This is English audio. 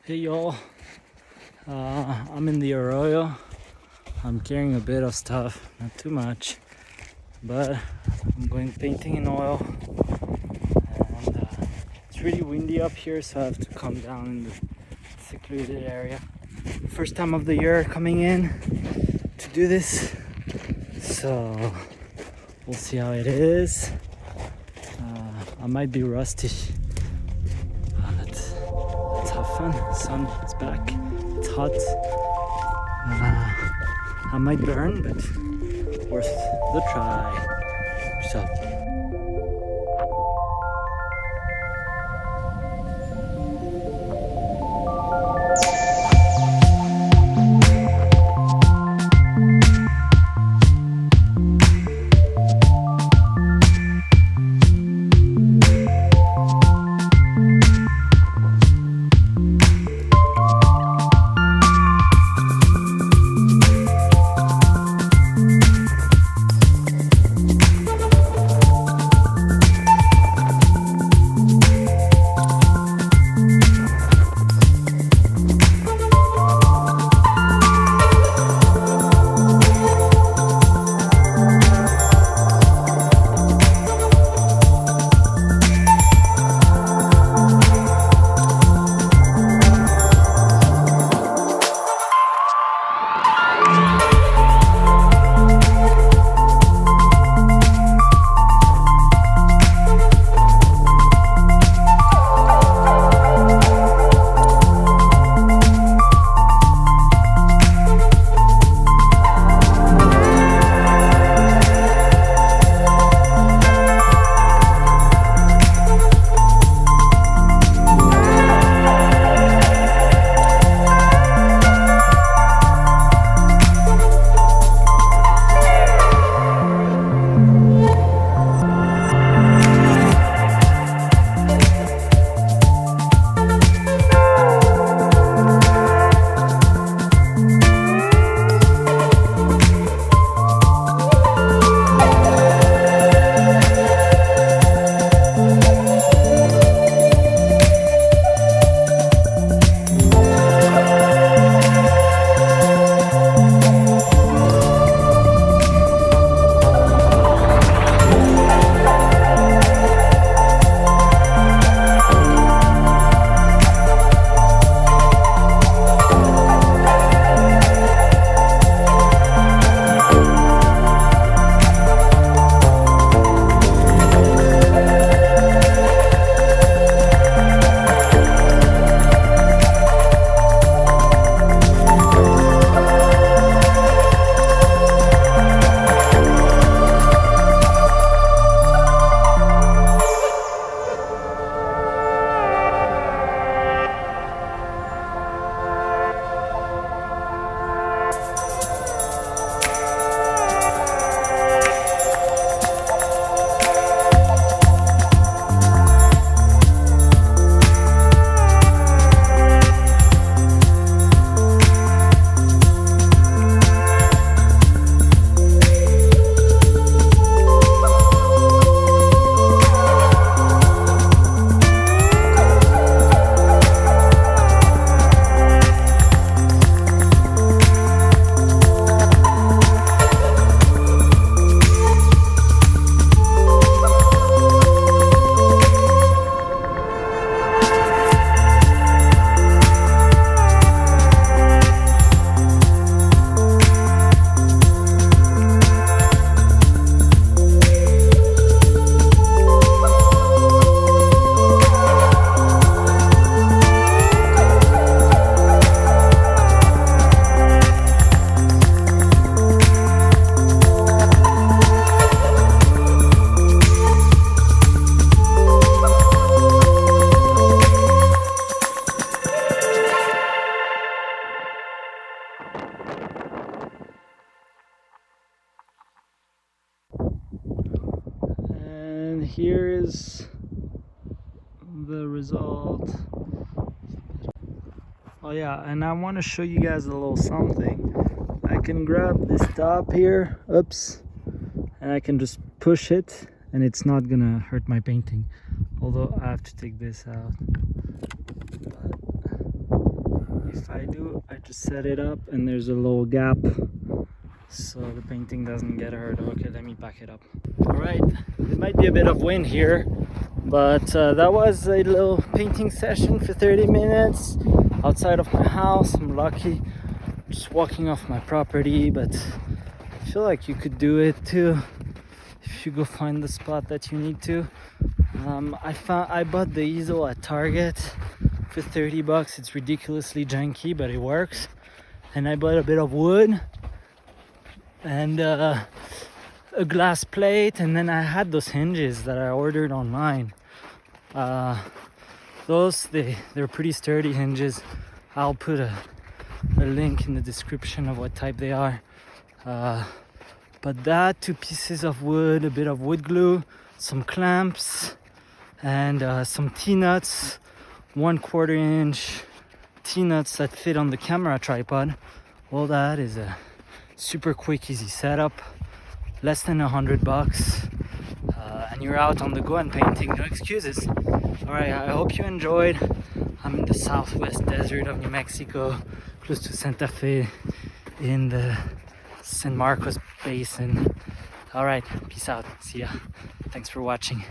Hey y'all, I'm in the arroyo. I'm carrying a bit of stuff, not too much, but I'm going painting in oil, and it's really windy up here, so I have to come down in the secluded area. First time of the year coming in to do this, so we'll see how it is. I might be rusty, but let's have fun. The sun is back, it's hot. I might burn, but worth the try. So. And here is the result. Oh yeah, and I want to show you guys a little something. I can grab this top here, oops, and I can just push it and it's not gonna hurt my painting, although I have to take this out. But if I do, I just set it up and there's a little gap so the painting doesn't get hurt. Okay, let me back it up. All right, there might be a bit of wind here, but that was a little painting session for 30 minutes outside of my house. I'm lucky, just walking off my property, but I feel like you could do it too if you go find the spot that you need to. I bought the easel at Target for 30 bucks. It's ridiculously janky, but it works. And I bought a bit of wood and a glass plate, and then I had those hinges that I ordered online. They're pretty sturdy hinges. I'll put a link in the description of what type they are. But that, 2 pieces of wood, a bit of wood glue, some clamps, and some T-nuts, 1/4 inch T-nuts that fit on the camera tripod. All that is a super quick, easy setup, less than $100, and you're out on the go and painting, no excuses. All right, I hope you enjoyed. I'm in the southwest desert of New Mexico, close to Santa Fe, in the San Marcos Basin. All right, peace out. See ya. Thanks for watching.